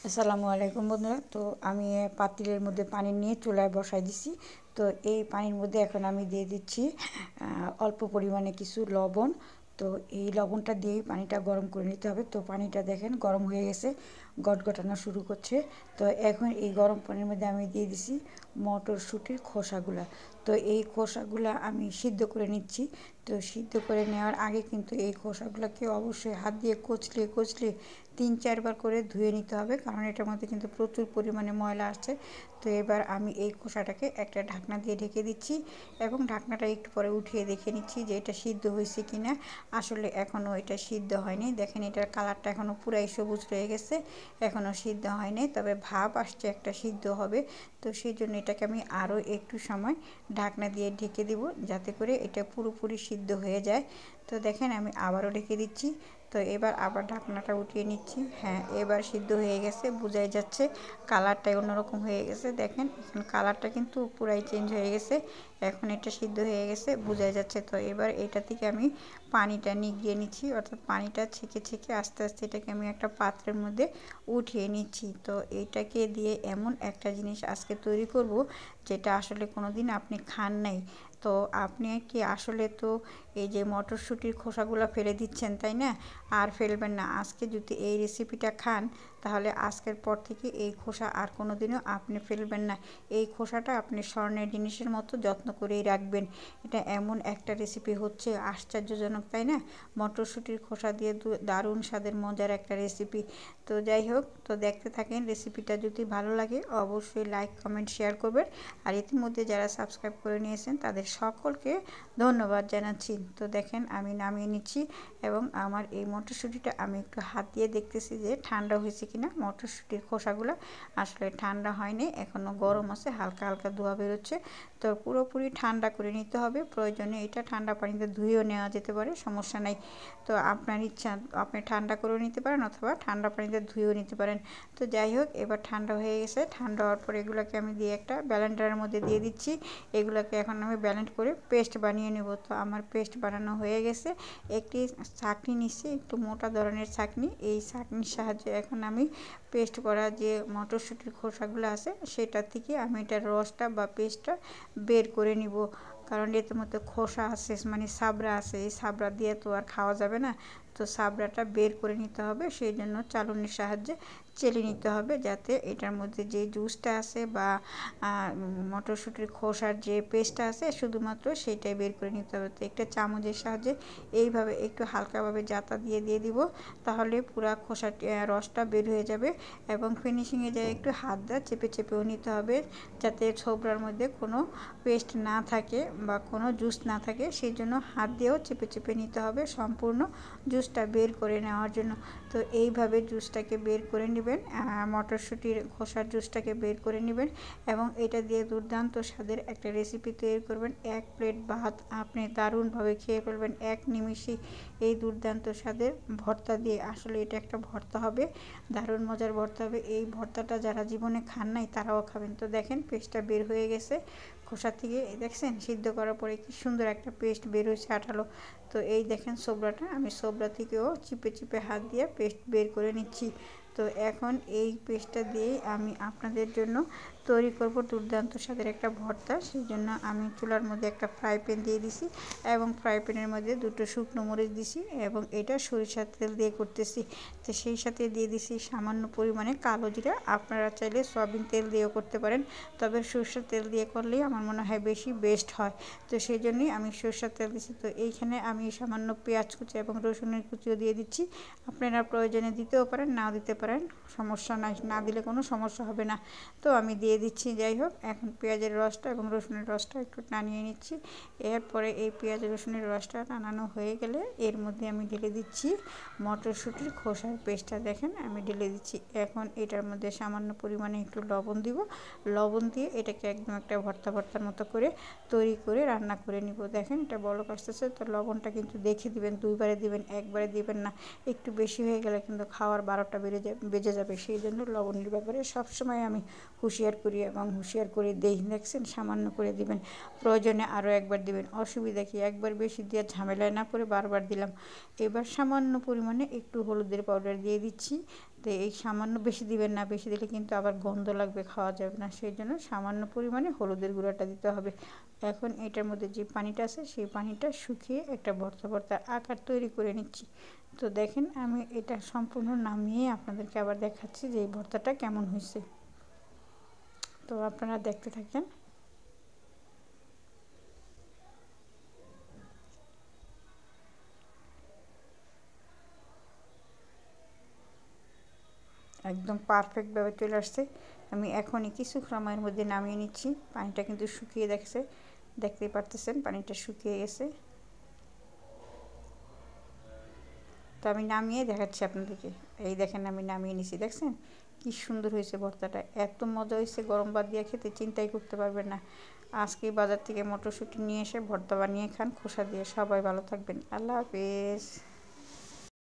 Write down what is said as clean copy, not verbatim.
আসসালামু আলাইকুম বন্ধুরা। তো আমি পাতিলের মধ্যে পানি নিয়ে চুলায় বসাই দিছি। তো এই পানির মধ্যে এখন আমি দিয়ে দিচ্ছি অল্প পরিমাণে কিছু লবণ। তো এই লবণটা দিয়েই পানিটা গরম করে নিতে হবে। তো পানিটা দেখেন গরম হয়ে গেছে, গটগটানো শুরু করছে। তো এখন এই গরম পানির মধ্যে আমি দিয়ে দিছি মটরশুঁটির খোসাগুলা। তো এই খোসাগুলা আমি সিদ্ধ করে নিচ্ছি। তো সিদ্ধ করে নেওয়ার আগে কিন্তু এই খোসাগুলোকে অবশ্যই হাত দিয়ে কচলে কচলে 3-4 বার করে ধুয়ে নিতে হবে, কারণ এটার মধ্যে কিন্তু প্রচুর পরিমাণে ময়লা আছে। তো এবার আমি এই খোসাটাকে একটা ঢাকনা দিয়ে ঢেকে দিচ্ছি এবং ঢাকনাটা একটু পরে উঠিয়ে দেখে নিচ্ছি যে এটা সিদ্ধ হয়েছে কিনা। আসলে এখনও এটা সিদ্ধ হয়নি, দেখেন এটার কালারটা এখনও পুরাই সবুজ রয়ে গেছে, এখনও সিদ্ধ হয়নি, তবে ভাব আসছে একটা সিদ্ধ হবে। তো সেই জন্য এটাকে আমি আরও একটু সময় ঢাকনা দিয়ে ঢেকে দিব, যাতে করে এটা পুরোপুরি সিদ্ধ হয়ে যায়। তো দেখেন আমি আবারও ঢেকে দিচ্ছি। তো এবার আবার ঢাকনাটা উঠিয়ে নিচ্ছি। হ্যাঁ, এবার সিদ্ধ হয়ে গেছে, বোঝাই যাচ্ছে। কালারটাই অন্যরকম হয়ে গেছে, দেখেন এখন কালারটা কিন্তু পুরাই চেঞ্জ হয়ে গেছে। এখন এটা সিদ্ধ হয়ে গেছে, বোঝাই যাচ্ছে। তো এবার এটা থেকে আমি পানিটা নিগিয়ে নিচ্ছি, অর্থাৎ পানিটা ছেঁকে ছেঁকে আস্তে আস্তে এটাকে আমি একটা পাত্রের মধ্যে উঠিয়ে নিচ্ছি। তো এইটাকে দিয়ে এমন একটা জিনিস আজকে তৈরি করব যেটা আসলে কোনো দিন আপনি খান নাই। তো আপনি কি আসলে তো এই যে মটরশুঁটির খোসাগুলো ফেলে দিচ্ছেন, তাই না? আর ফেলবেন না। আজকে যদি এই রেসিপিটা খান, তাহলে আজকের পর থেকে এই খোসা আর কোনো দিনও আপনি ফেলবেন না। এই খোসাটা আপনি স্বর্ণের জিনিসের মতো যত্ন করেই রাখবেন। এটা এমন একটা রেসিপি হচ্ছে আশ্চর্যজনক, তাই না? মটরশুঁটির খোসা দিয়ে দারুণ স্বাদের মজার একটা রেসিপি। তো যাই হোক, তো দেখতে থাকেন। রেসিপিটা যদি ভালো লাগে অবশ্যই লাইক কমেন্ট শেয়ার করবেন। আর ইতিমধ্যে যারা সাবস্ক্রাইব করে নিয়েছেন তাদের সকলকে ধন্যবাদ জানাচ্ছি। তো দেখেন আমি নামিয়ে নিচ্ছি এবং আমার এই মটরশুঁটিটা আমি একটু হাত দিয়ে দেখতেছি যে ঠান্ডা হয়েছে কিনা। মটরশুঁটির খোসাগুলো আসলে ঠান্ডা হয়নি, এখনও গরম আছে, হালকা হালকা ধোয়া বেরোচ্ছে। তো পুরোপুরি ঠান্ডা করে নিতে হবে। প্রয়োজনে এটা ঠান্ডা পানিতে ধুয়েও নেওয়া যেতে পারে, সমস্যা নাই। তো আপনার ইচ্ছা, আপনি ঠান্ডা করেও নিতে পারেন অথবা ঠান্ডা পানিতে ধুয়েও নিতে পারেন। তো যাই হোক, এবার ঠান্ডা হয়ে গেছে। ঠান্ডা হওয়ার পর এগুলোকে আমি দিয়ে একটা ব্লেন্ডারের মধ্যে দিয়ে দিচ্ছি। এগুলোকে এখন আমি ব্লেন্ড করে পেস্ট বানিয়ে নেব। তো আমার পেস্ট বানানো হয়ে গেছে। একটি ছাঁকনি নিচ্ছি, একটু মোটা ধরনের ছাঁকনি। এই ছাঁকনির সাহায্যে এখন আমি পেস্ট করা যে মটরশুঁটির খোসাগুলো আছে সেটা থেকে আমি এটার রসটা বা পেস্টটা বের করে নিব। কারণ এর মধ্যে খোসা আছে, মানে সাবড়া আছে, এই সাবড়া দিয়ে তো আর খাওয়া যাবে না। তো সাবড়াটা বের করে নিতে হবে, সেই জন্য চালনির সাহায্যে চেলে নিতে হবে, যাতে এটার মধ্যে যে জুসটা আছে বা মটরশুঁটির খোসার যে পেস্টটা আছে শুধুমাত্র সেইটাই বের করে নিতে হবে। তো একটা চামচের সাহায্যে এইভাবে একটু হালকাভাবে জাতা দিয়ে দিব, তাহলে পুরো খোসা রসটা বের হয়ে যাবে। এবং ফিনিশিংয়ে যায় একটু হাত দিয়ে চেপে চেপেও নিতে হবে, যাতে ছোবড়ার মধ্যে কোনো পেস্ট না থাকে বা কোনো জুস না থাকে। সেই জন্য হাত দিয়েও চেপে চেপে নিতে হবে সম্পূর্ণ জুসটা বের করে নেওয়ার জন্য। তো এইভাবে জুসটাকে বের করে নেবেন, মটরশুঁটির খোসার জুসটাকে বের করে নেবেন এবং এটা দিয়ে দুর্দান্ত স্বাদের একটা রেসিপি তৈরি করবেন। 1 প্লেট ভাত আপনি দারুণভাবে খেয়ে ফেলবেন এক নিমিষেই এই দুর্দান্ত স্বাদের ভর্তা দিয়ে। আসলে এটা একটা ভর্তা হবে, দারুণ মজার ভর্তা হবে। এই ভর্তাটা যারা জীবনে খান নাই তারাও খাবেন। তো দেখেন পেস্টটা বের হয়ে গেছে খোসা থেকে, দেখছেন সিদ্ধ করার পরে কি সুন্দর একটা পেস্ট বের হয়েছে, আঠালো। তো এই দেখেন সোবড়াটা, আমি সোবড়া থেকেও চিপে চিপে হাত দিয়ে পেস্ট বের করে নিচ্ছি। তো এখন এই পেস্টটা দিয়েই আমি আপনাদের জন্য তৈরি করব দুর্দান্ত স্বাদের একটা ভর্তা। সেই জন্য আমি চুলার মধ্যে একটা ফ্রাই প্যান দিয়ে দিছি এবং ফ্রাই প্যানের মধ্যে 2টো শুকনো মরিচ দিছি এবং এটা সরিষার তেল দিয়ে করতেছি। তো সেই সাথে দিয়ে দিছি সামান্য পরিমাণে কালো জিরা। আপনারা চাইলে সয়াবিন তেল দিয়েও করতে পারেন, তবে সরষের তেল দিয়ে করলেই আমার মনে হয় বেশি বেস্ট হয়। তো সেই জন্যই আমি সরষের তেল দিচ্ছি। তো এইখানে আমি সামান্য পেঁয়াজ কুচি এবং রসুনের কুচিও দিয়ে দিচ্ছি। আপনারা প্রয়োজনে দিতেও পারেন, নাও দিতে পারেন, সমস্যা নাই, না দিলে কোনো সমস্যা হবে না। তো আমি দিয়ে দিচ্ছি। যাই হোক, এখন পেঁয়াজের রসটা এবং রসুনের রসটা একটু টানিয়ে নিচ্ছি। এরপরে এই পেঁয়াজ রসুনের রসটা টানানো হয়ে গেলে এর মধ্যে আমি ঢেলে দিচ্ছি মটরশুঁটির খোসার পেস্টটা। দেখেন আমি ঢেলে দিচ্ছি। এখন এটার মধ্যে সামান্য পরিমাণে একটু লবণ দিব। লবণ দিয়ে এটাকে একদম একটা ভর্তা ভর্তার মতো করে তৈরি করে রান্না করে নিব। দেখেন এটা বলক আসতেছে। তো লবণটা কিন্তু দেখে দিবেন, 2বারে দিবেন, একবারে দিবেন না। একটু বেশি হয়ে গেলে কিন্তু খাওয়ার 12টা বেজে যাবে। সেই জন্য লবণের ব্যাপারে সবসময় আমি হুঁশিয়ার করি এবং হুঁশিয়ার করে দেই। দেখছেন সামান্য করে দিবেন, প্রয়োজনে আরও একবার দিবেন, অসুবিধা কি। একবার বেশি দিয়ে ঝামেলায় না পড়ে বারবার দিলাম। এবার সামান্য পরিমাণে একটু হলুদের পাউডার দিয়ে দিচ্ছি। তো এই সামান্য, বেশি দিবেন না, বেশি দিলে কিন্তু আবার গন্ধ লাগবে, খাওয়া যাবে না। সেই জন্য সামান্য পরিমাণে হলুদের গুঁড়াটা দিতে হবে। এখন এটার মধ্যে যে পানিটা আছে সেই পানিটা শুকিয়ে একটা ভর্তা ভর্তা আকার তৈরি করে নিচ্ছি। তো দেখেন আমি এটা সম্পূর্ণ নামিয়ে আপনাদেরকে আবার দেখাচ্ছি যে এই ভর্তাটা কেমন হয়েছে। তো আপনারা দেখতে থাকেন। একদম পারফেক্টভাবে চলে আসছে। আমি এখনই কিছু সময়ের মধ্যে নামিয়ে নিচ্ছি। পানিটা কিন্তু শুকিয়ে দেখতেই পারতেছেন পানিটা শুকিয়ে গেছে। তো আমি নামিয়ে দেখাচ্ছি আপনাদেরকে। এই দেখেন আমি নামিয়ে নিছি, দেখছেন কি সুন্দর হয়েছে ভর্তাটা। এত মজা হয়েছে, গরম ভাত দিয়ে খেতে চিন্তাই করতে পারবেন না। আজকে বাজার থেকে মটরশুঁটি নিয়ে এসে ভর্তা বানিয়ে খান খোসা দিয়ে। সবাই ভালো থাকবেন, আল্লাহ হাফেজ।